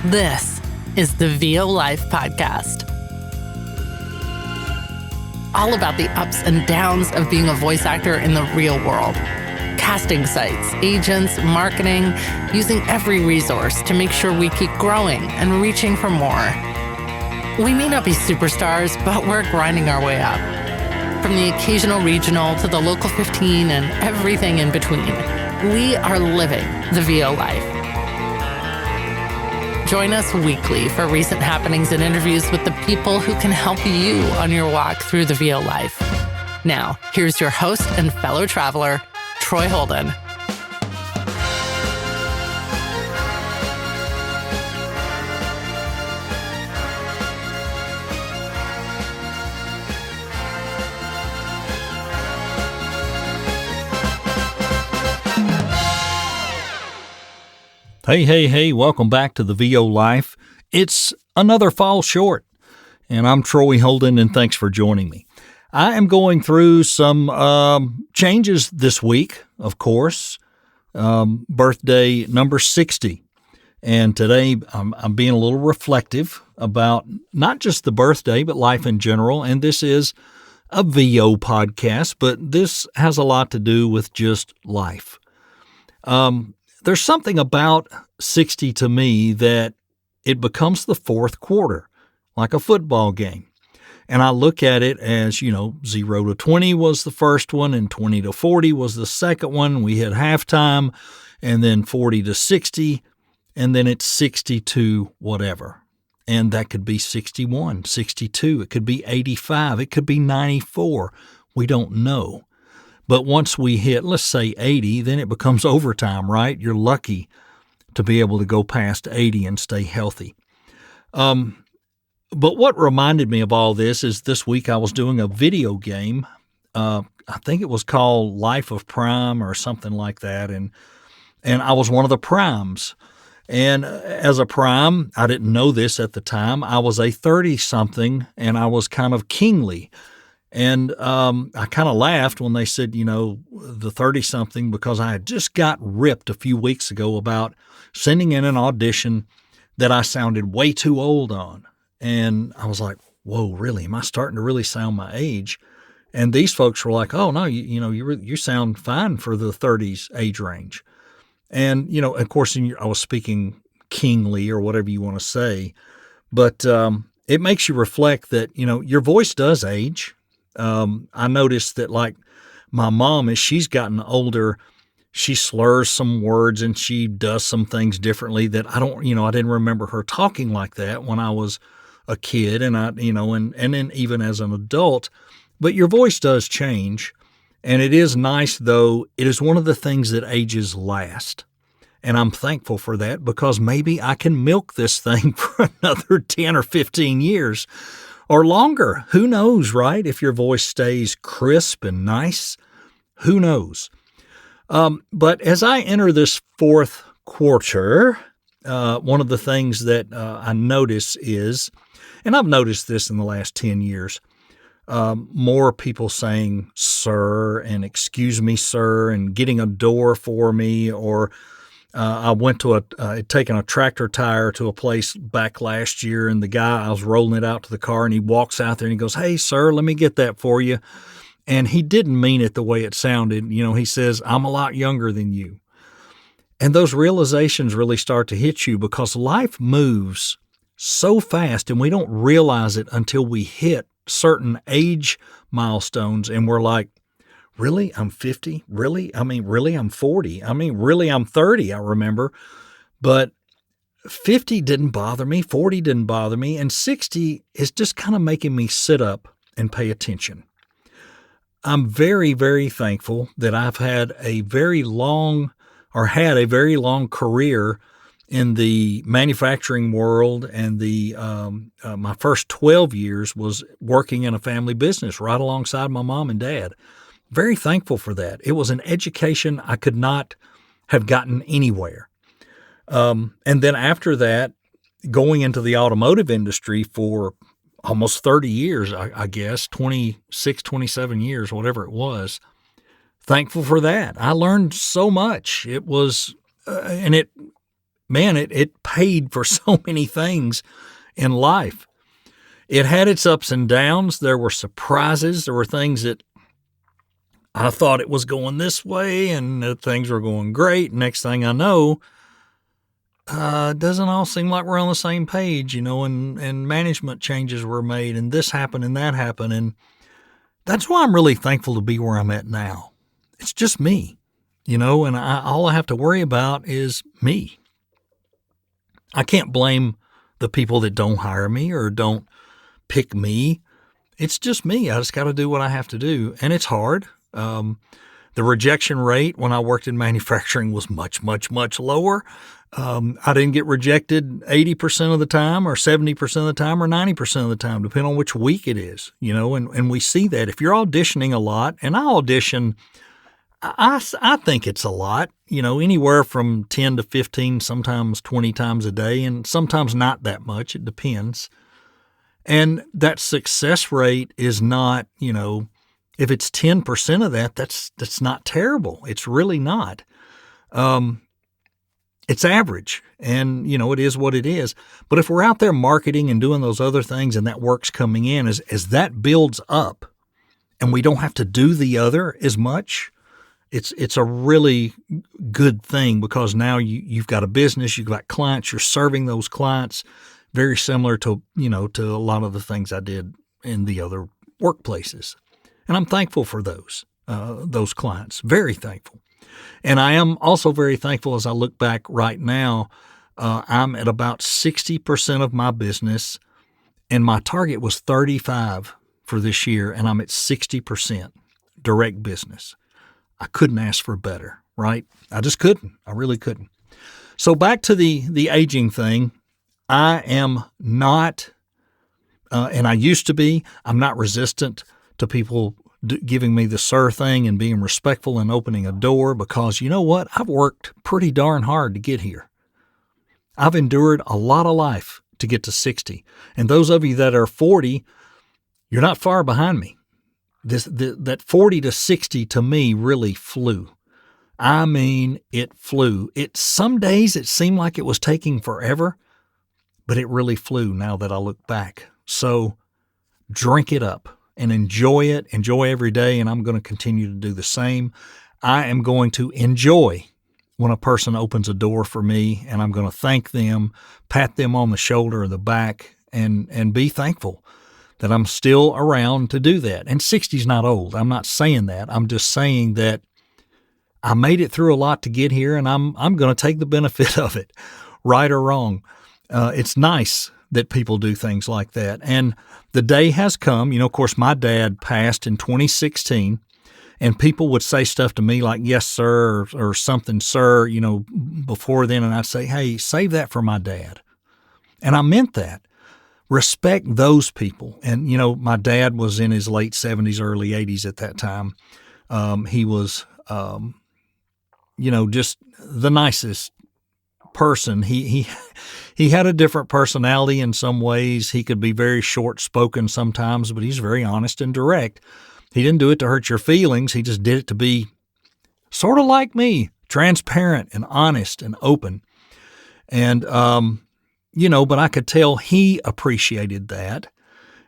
This is the VO Life Podcast. All about the ups and downs of being a voice actor in the real world. Casting sites, agents, marketing, using every resource to make sure we keep growing and reaching for more. We may not be superstars, but we're grinding our way up. From the occasional regional to the local 15 and everything in between, we are living the VO life. Join us weekly for recent happenings and interviews with the people who can help you on your walk through the VO life. Now, here's your host and fellow traveler, Troy Holden. Hey, welcome back to the VO Life. It's another fall short, and I'm Troy Holden, and thanks for joining me. I am going through some changes this week, of course. Birthday number 60, and today I'm being a little reflective about not just the birthday, but life in general, and this is a VO podcast, but this has a lot to do with just life. There's something about 60 to me that it becomes the fourth quarter, like a football game. And I look at it as, 0 to 20 was the first one, and 20 to 40 was the second one. We hit halftime, and then 40 to 60, and then it's 60 to whatever. And that could be 61, 62, it could be 85, it could be 94. We don't know. But once we hit, let's say 80, then it becomes overtime, right? You're lucky to be able to go past 80 and stay healthy. But what reminded me of all this is this week I was doing a video game. I think it was called Life of Prime or something like that. And I was one of the primes. And as a prime, I didn't know this at the time, I was a 30-something, and I was kind of kingly. And I kind of laughed when they said, the 30-something, because I had just got ripped a few weeks ago about sending in an audition that I sounded way too old on. And I was like, whoa, really? Am I starting to really sound my age? And these folks were like, oh, no, you sound fine for the 30s age range. And, of course, I was speaking kingly or whatever you want to say. But it makes you reflect that, your voice does age. I noticed that, like, my mom, as she's gotten older, she slurs some words and she does some things differently that I didn't remember her talking like that when I was a kid, and and then even as an adult. But your voice does change, and it is nice, though. It is one of the things that ages last. And I'm thankful for that, because maybe I can milk this thing for another 10 or 15 years. Or longer. Who knows, right? If your voice stays crisp and nice, who knows? But as I enter this fourth quarter, one of the things that I notice is, and I've noticed this in the last 10 years, more people saying sir and excuse me, sir, and getting a door for me, or I went to taking a tractor tire to a place back last year, and the guy, I was rolling it out to the car, and he walks out there and he goes, hey, sir, let me get that for you. And he didn't mean it the way it sounded. He says, I'm a lot younger than you. And those realizations really start to hit you, because life moves so fast, and we don't realize it until we hit certain age milestones, and we're like, really? I'm 50? Really? Really? I'm 40? Really? I'm 30, I remember. But 50 didn't bother me. 40 didn't bother me. And 60 is just kind of making me sit up and pay attention. I'm very, very thankful that I've had a very long career in the manufacturing world, and my first 12 years was working in a family business right alongside my mom and dad. Very thankful for that. It was an education I could not have gotten anywhere. And then after that, going into the automotive industry for almost 30 years, I guess, 26, 27 years, whatever it was. Thankful for that. I learned so much. It was, and it man, it paid for so many things in life. It had its ups and downs. There were surprises. There were things that I thought it was going this way and things were going great. Next thing I know, it doesn't all seem like we're on the same page, and management changes were made and this happened and that happened. And that's why I'm really thankful to be where I'm at now. It's just me, and all I have to worry about is me. I can't blame the people that don't hire me or don't pick me. It's just me. I just got to do what I have to do. And it's hard. The rejection rate when I worked in manufacturing was much, much, much lower. I didn't get rejected 80% of the time or 70% of the time or 90% of the time, depending on which week it is, and we see that if you're auditioning a lot, and I audition, I think it's a lot, anywhere from 10 to 15, sometimes 20 times a day, and sometimes not that much. It depends. And that success rate is not, if it's 10% of that, that's not terrible. It's really not. It's average, and, it is what it is. But if we're out there marketing and doing those other things and that work's coming in, as that builds up and we don't have to do the other as much, it's a really good thing, because now you've got a business, you've got clients, you're serving those clients, very similar to, to a lot of the things I did in the other workplaces. And I'm thankful for those clients, very thankful. And I am also very thankful as I look back right now. I'm at about 60% of my business, and my target was 35 for this year, and I'm at 60% direct business. I couldn't ask for better, right? I just couldn't. I really couldn't. So back to the aging thing. I am not, and I used to be, I'm not resistant to people giving me the sir thing and being respectful and opening a door, because you know what? I've worked pretty darn hard to get here. I've endured a lot of life to get to 60. And those of you that are 40, you're not far behind me. That 40 to 60 to me really flew. I mean, it flew. Some days it seemed like it was taking forever, but it really flew now that I look back. So drink it up and enjoy it. Enjoy every day, and I'm going to continue to do the same. I am going to enjoy when a person opens a door for me, and I'm going to thank them, pat them on the shoulder or the back, and be thankful that I'm still around to do that. And 60 is not old. I'm not saying that. I'm just saying that I made it through a lot to get here, and I'm going to take the benefit of it, right or wrong. It's nice that people do things like that. And the day has come. Of course, my dad passed in 2016, and people would say stuff to me like, yes, sir, or something, sir, before then. And I'd say, hey, save that for my dad. And I meant that. Respect those people. And, my dad was in his late 70s, early 80s at that time. He was, just the nicest person. He had a different personality in some ways. He could be very short-spoken sometimes, but he's very honest and direct. He didn't do it to hurt your feelings. He just did it to be sort of like me, transparent and honest and open. And, but I could tell he appreciated that.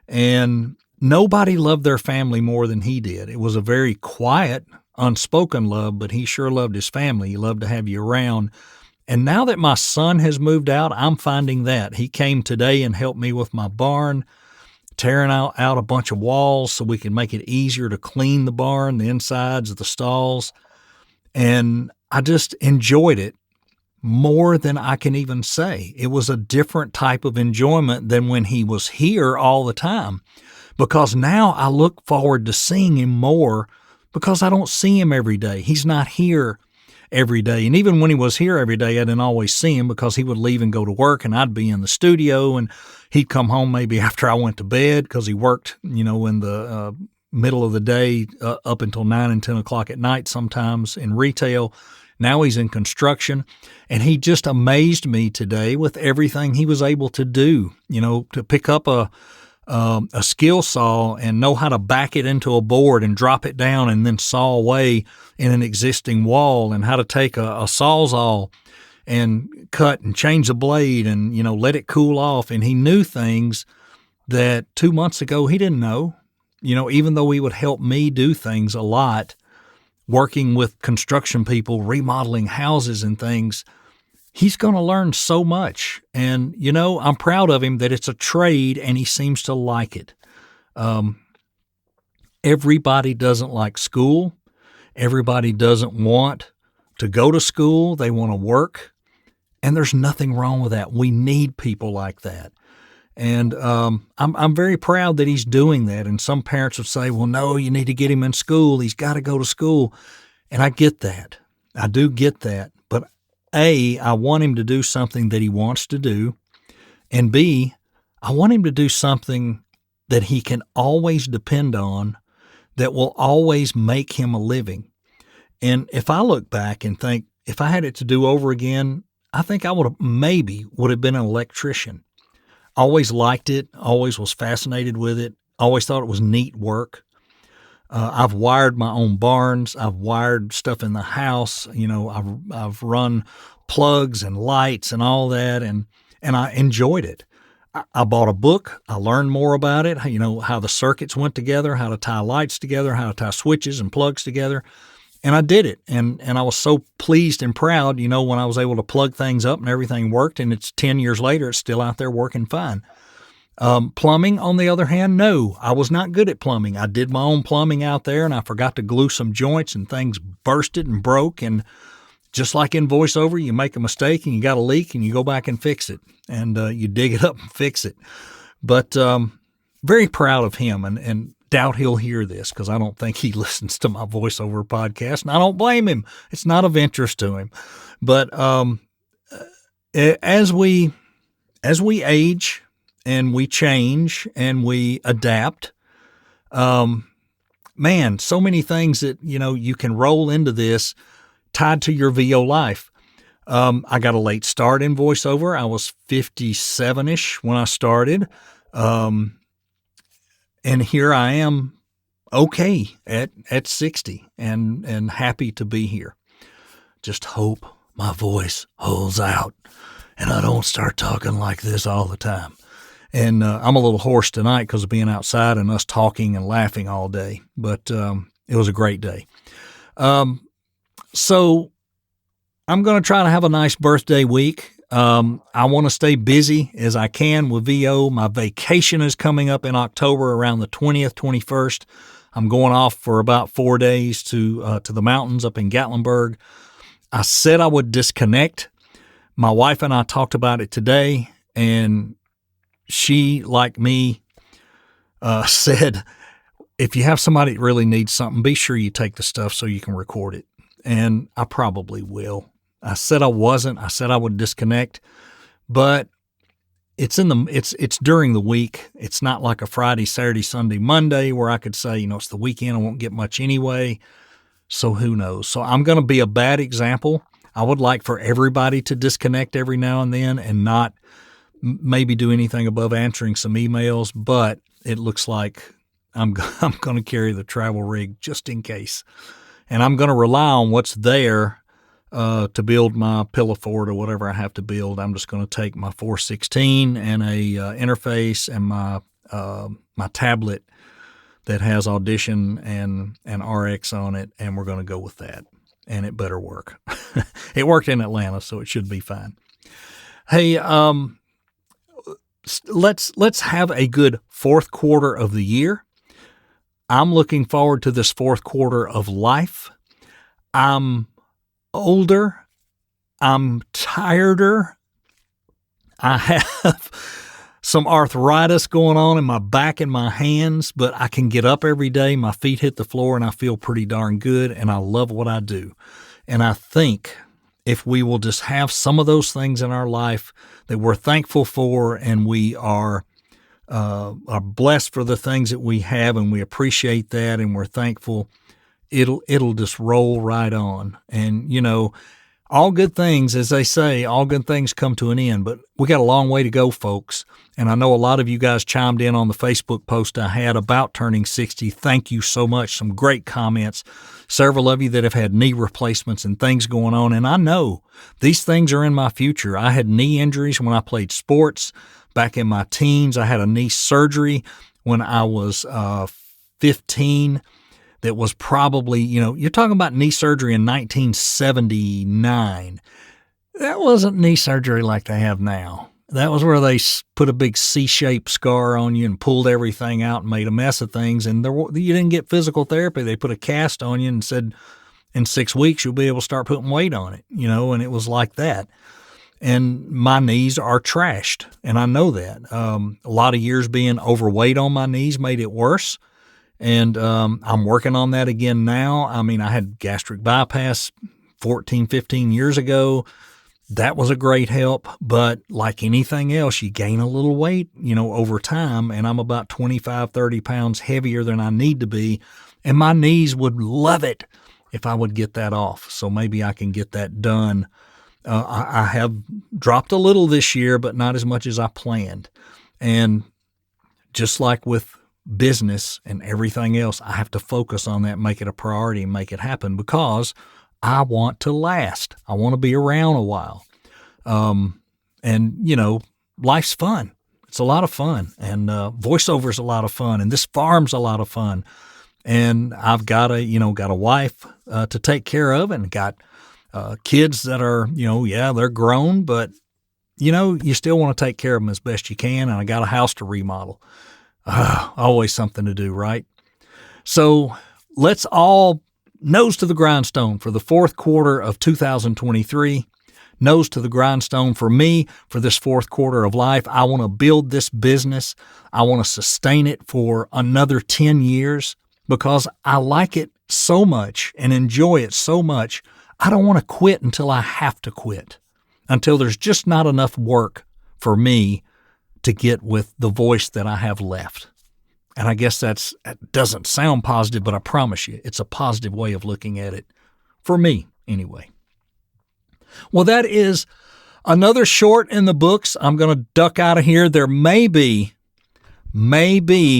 And nobody loved their family more than he did. It was a very quiet, unspoken love, but he sure loved his family. He loved to have you around. And now that my son has moved out, I'm finding that. He came today and helped me with my barn, tearing out a bunch of walls so we can make it easier to clean the barn, the insides of the stalls. And I just enjoyed it more than I can even say. It was a different type of enjoyment than when he was here all the time, because now I look forward to seeing him more, because I don't see him every day. He's not here every day. And even when he was here every day, I didn't always see him, because he would leave and go to work, and I'd be in the studio, and he'd come home maybe after I went to bed, because he worked, in the middle of the day up until 9 and 10 o'clock at night sometimes in retail. Now he's in construction, and he just amazed me today with everything he was able to do, to pick up a skill saw and know how to back it into a board and drop it down and then saw away in an existing wall, and how to take a Sawzall and cut and change the blade and, let it cool off. And he knew things that 2 months ago he didn't know. Even though he would help me do things a lot, working with construction people, remodeling houses and things, he's going to learn so much. And, I'm proud of him that it's a trade and he seems to like it. Everybody doesn't like school. Everybody doesn't want to go to school. They want to work. And there's nothing wrong with that. We need people like that. And I'm very proud that he's doing that. And some parents would say, well, no, you need to get him in school. He's got to go to school. And I get that. I do get that. But A, I want him to do something that he wants to do. And B, I want him to do something that he can always depend on, that will always make him a living. And if I look back and think, if I had it to do over again, I think I would have been an electrician. Always liked it, always was fascinated with it, always thought it was neat work. I've wired my own barns. I've wired stuff in the house. I've run plugs and lights and all that, and I enjoyed it. I bought a book. I learned more about it, how the circuits went together, how to tie lights together, how to tie switches and plugs together. And I did it. And I was so pleased and proud, when I was able to plug things up and everything worked. And it's 10 years later, it's still out there working fine. Plumbing, on the other hand, no, I was not good at plumbing. I did my own plumbing out there and I forgot to glue some joints and things bursted and broke. And just like in voiceover, you make a mistake and you got a leak and you go back and fix it and you dig it up and fix it. But very proud of him and doubt he'll hear this because I don't think he listens to my voiceover podcast, and I don't blame him. It's not of interest to him. But as we age and we change and we adapt, man, so many things that, you can roll into this tied to your VO life. I got a late start in voiceover. I was 57-ish when I started. And here I am, okay, at 60 and happy to be here. Just hope my voice holds out and I don't start talking like this all the time. And I'm a little hoarse tonight because of being outside and us talking and laughing all day. But it was a great day. So I'm going to try to have a nice birthday week. I want to stay busy as I can with VO. My vacation is coming up in October around the 20th, 21st. I'm going off for about 4 days to the mountains up in Gatlinburg. I said I would disconnect. My wife and I talked about it today, and she, like me, said, if you have somebody that really needs something, be sure you take the stuff so you can record it. And I probably will. I said I wasn't. I said I would disconnect, but it's during the week. It's not like a Friday, Saturday, Sunday, Monday where I could say, it's the weekend. I won't get much anyway. So who knows? So I'm going to be a bad example. I would like for everybody to disconnect every now and then and not maybe do anything above answering some emails, but it looks like I'm going to carry the travel rig just in case. And I'm going to rely on what's there to build my pillow fort or whatever I have to build. I'm just going to take my 416 and a interface and my tablet that has Audition and RX on it, and we're going to go with that. And it better work. It worked in Atlanta, so it should be fine. Hey, let's have a good fourth quarter of the year. I'm looking forward to this fourth quarter of life. I'm older. I'm tireder. I have some arthritis going on in my back and my hands, but I can get up every day. My feet hit the floor and I feel pretty darn good, and I love what I do. And I think if we will just have some of those things in our life that we're thankful for, and we are blessed for the things that we have, and we appreciate that, and we're thankful, it'll just roll right on. And, all good things, as they say, all good things come to an end, but we got a long way to go, folks. And I know a lot of you guys chimed in on the Facebook post I had about turning 60. Thank you so much. Some great comments. Several of you that have had knee replacements and things going on. And I know these things are in my future. I had knee injuries when I played sports back in my teens. I had a knee surgery when I was 15. That was probably, you're talking about knee surgery in 1979. That wasn't knee surgery like they have now. That was where they put a big C-shaped scar on you and pulled everything out and made a mess of things. And you didn't get physical therapy. They put a cast on you and said, in 6 weeks, you'll be able to start putting weight on it, and it was like that. And my knees are trashed, and I know that. A lot of years being overweight on my knees made it worse. And I'm working on that again now. I mean, I had gastric bypass 14, 15 years ago. That was a great help. But like anything else, you gain a little weight, over time. And I'm about 25, 30 pounds heavier than I need to be. And my knees would love it if I would get that off. So maybe I can get that done. I have dropped a little this year, but not as much as I planned. And just like with business and everything else, I have to focus on that, make it a priority and make it happen because I want to last. I want to be around a while. And life's fun. It's a lot of fun, and voiceover is a lot of fun, and this farm's a lot of fun. And I've got a wife to take care of, and got kids that are, they're grown, but you still want to take care of them as best you can. And I got a house to remodel. Always something to do, right? So let's all nose to the grindstone for the fourth quarter of 2023. Nose to the grindstone for me for this fourth quarter of life. I want to build this business. I want to sustain it for another 10 years because I like it so much and enjoy it so much. I don't want to quit until I have to quit, until there's just not enough work for me to get with the voice that I have left. And I guess that doesn't sound positive, but I promise you, it's a positive way of looking at it, for me anyway. Well, that is another short in the books. I'm going to duck out of here. There may be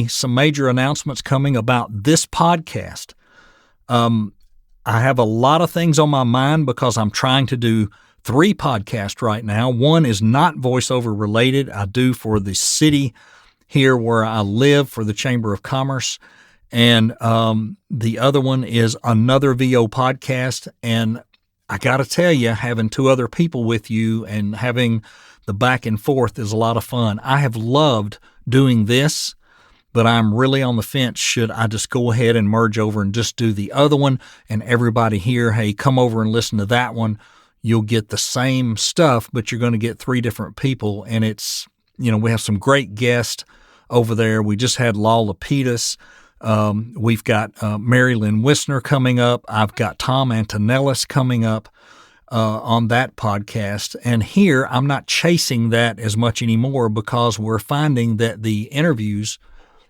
some major announcements coming about this podcast. I have a lot of things on my mind because I'm trying to do 3 podcasts right now. One is not voiceover related. I do for the city here where I live for the Chamber of Commerce. And the other one is another VO podcast. And I got to tell you, having 2 other people with you and having the back and forth is a lot of fun. I have loved doing this, but I'm really on the fence. Should I just go ahead and merge over and just do the other one and everybody here, hey, come over and listen to that one. You'll get the same stuff, but you're going to get 3 different people. And it's, we have some great guests over there. We just had Lala Pettis. We've got Mary Lynn Wisner coming up. I've got Tom Antonellis coming up on that podcast. And here, I'm not chasing that as much anymore because we're finding that the interviews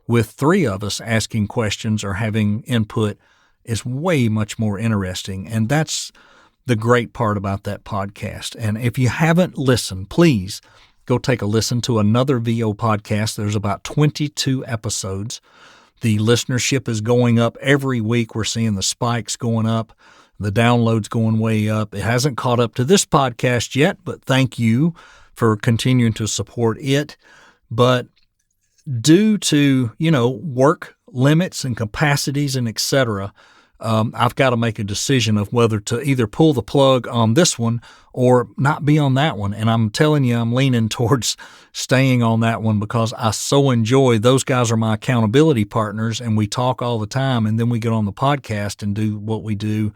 with 3 of us asking questions or having input is way much more interesting. And that's the great part about that podcast. And if you haven't listened, please go take a listen to another VO podcast. There's about 22 episodes. The listenership is going up every week. We're seeing the spikes going up, the downloads going way up. It hasn't caught up to this podcast yet, but thank you for continuing to support it. But due to, work limits and capacities and et cetera, I've got to make a decision of whether to either pull the plug on this one or not be on that one. And I'm telling you, I'm leaning towards staying on that one because I so enjoy, those guys are my accountability partners and we talk all the time. And then we get on the podcast and do what we do.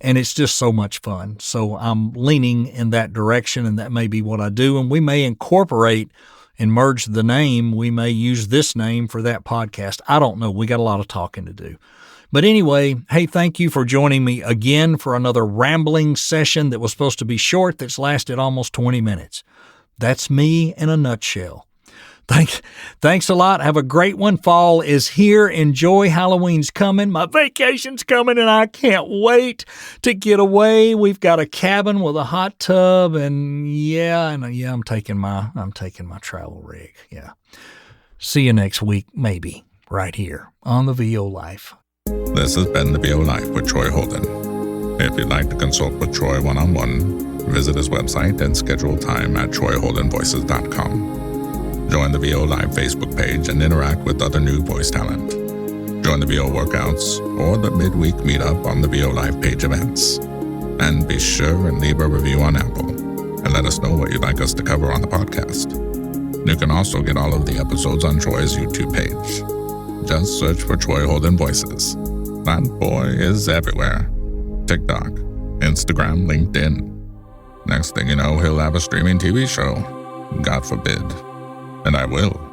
And it's just so much fun. So I'm leaning in that direction, and that may be what I do. And we may incorporate and merge the name. We may use this name for that podcast. I don't know. We got a lot of talking to do. But anyway, hey, thank you for joining me again for another rambling session that was supposed to be short that's lasted almost 20 minutes. That's me in a nutshell. Thanks a lot. Have a great one. Fall is here. Enjoy. Halloween's coming. My vacation's coming, and I can't wait to get away. We've got a cabin with a hot tub, and I'm taking my travel rig. Yeah. See you next week, maybe, right here on the VO Life. This has been the VO Life with Troy Holden. If you'd like to consult with Troy one-on-one, visit his website and schedule time at troyholdenvoices.com. Join the VO Live Facebook page and interact with other new voice talent. Join the VO workouts or the midweek meetup on the VO Live page events. And be sure and leave a review on Apple and let us know what you'd like us to cover on the podcast. You can also get all of the episodes on Troy's YouTube page. Just search for Troy Holden Voices. That boy is everywhere. TikTok, Instagram, LinkedIn. Next thing you know, he'll have a streaming TV show. God forbid. And I will.